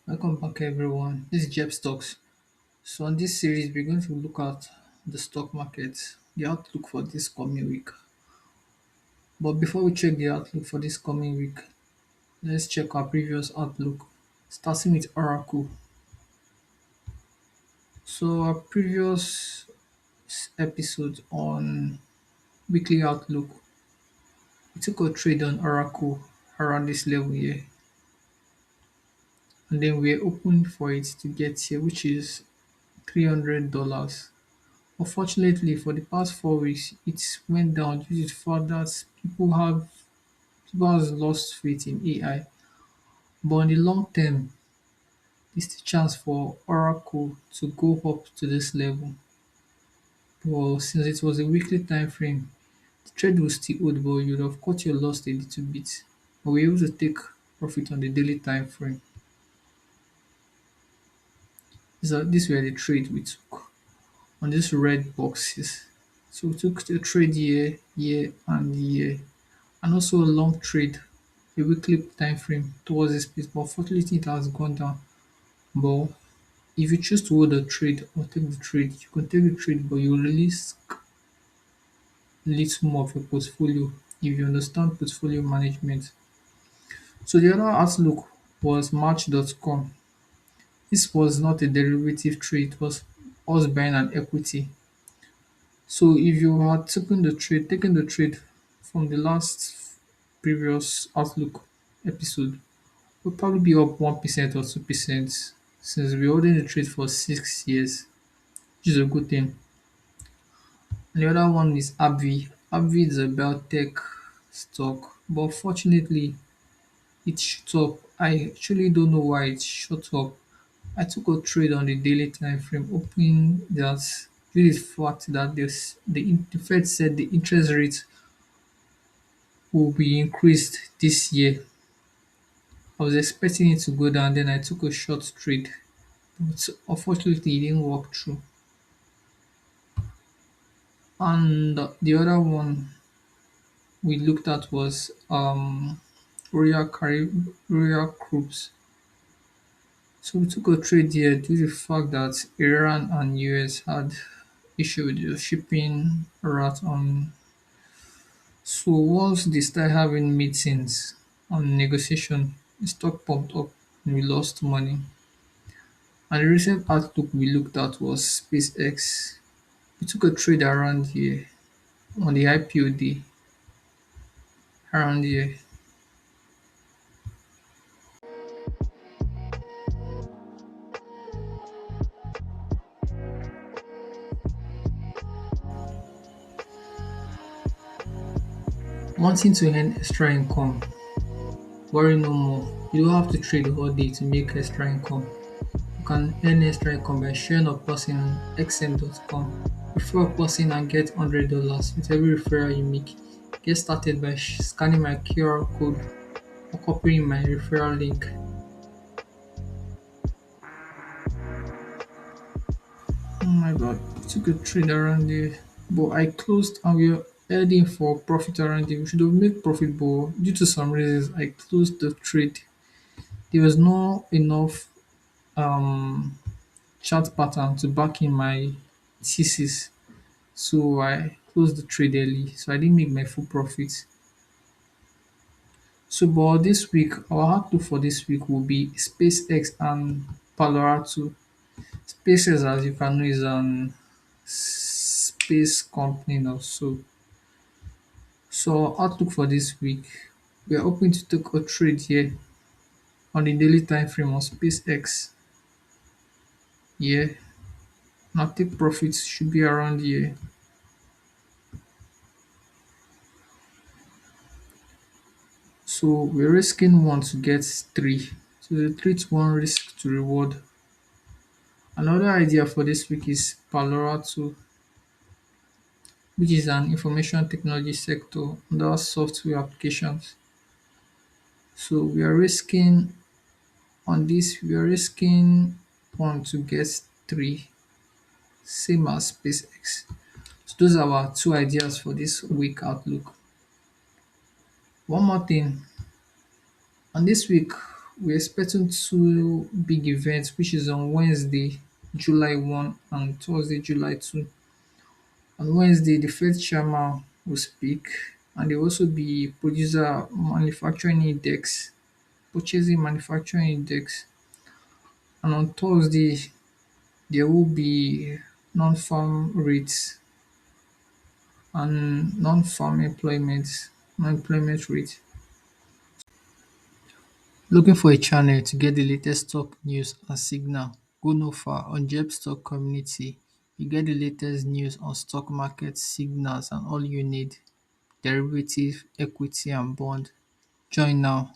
Welcome back, everyone. This is Jebstocks. So, on this series, we're going to look at the stock market, the outlook for this coming week. But before we check the outlook for this coming week, let's check our previous outlook, starting with Oracle. So, our previous episode on weekly outlook, we took a trade on Oracle around this level here, and then we're open for it to get here, which is $300. Unfortunately, for the past 4 weeks, it went down due to the fact that people has lost faith in AI. But in the long term, there's still chance for Oracle to go up to this level. But since it was a weekly time frame, the trade was still hold, but you'd have cut your loss a little bit. But we're able to take profit on the daily time frame. These were the trade we took on these red boxes. So we took the trade year, and year, and also a long trade, a weekly time frame towards this place. But unfortunately, it has gone down. But if you choose to hold the trade or take the trade, you can take the trade, but you release little more of your portfolio if you understand portfolio management. So the other outlook was Match.com. This was not a derivative trade, it was us buying an equity. So if you had taken the trade from the last previous outlook episode, we'll probably be up 1% or 2% since we're holding the trade for 6 years, which is a good thing. And the other one is AbbVie. AbbVie is a biotech stock, but fortunately, it shot up. I actually don't know why it shot up. I took a trade on the daily time frame, hoping that due to the fact that the Fed said the interest rate will be increased this year. I was expecting it to go down, then I took a short trade, but unfortunately, it didn't work through. And the other one we looked at was Royal Cruise. So we took a trade here due to the fact that Iran and US had issue with the shipping route on. So once they started having meetings on negotiation, the stock pumped up and we lost money. And the recent outlook we looked at was SpaceX. We took a trade around here on the IPO day around here. Wanting to earn extra income, worry no more. You don't have to trade all day to make extra income. You can earn extra income by sharing a person on xm.com. Refer a person and get $100 with every referral you make. Get started by scanning my QR code or copying my referral link. Oh my god, I took a trade around there, but I closed and we were heading for profit around there. We should have made profit, but due to some reasons, I closed the trade. There was not enough um chart pattern to back in my thesis, so I closed the trade early. So I didn't make my full profit. So, but this week, our outlook for this week will be SpaceX and Palo Alto. SpaceX, as you can know, is an space company now. So outlook for this week, we are hoping to take a trade here on the daily time frame on SpaceX. Yeah, now take profits should be around here. So we're risking one to get three. So the 3 to 1 risk to reward. Another idea for this week is Palo Alto, which is an information technology sector under software applications. So we are risking one to get three, same as SpaceX. So those are our two ideas for this week outlook. One more thing, on this week We're expecting two big events, which is on Wednesday, July 1 and Thursday, July 2. On Wednesday, the Fed chairman will speak, and there will also be producer manufacturing index, purchasing manufacturing index. And on Thursday, there will be non-farm rates and non-farm employment rate. Looking for a channel to get the latest stock news and signal? Go no far. On Jebstock community, you get the latest news on stock market signals and all you need: derivative, equity and bond. Join now.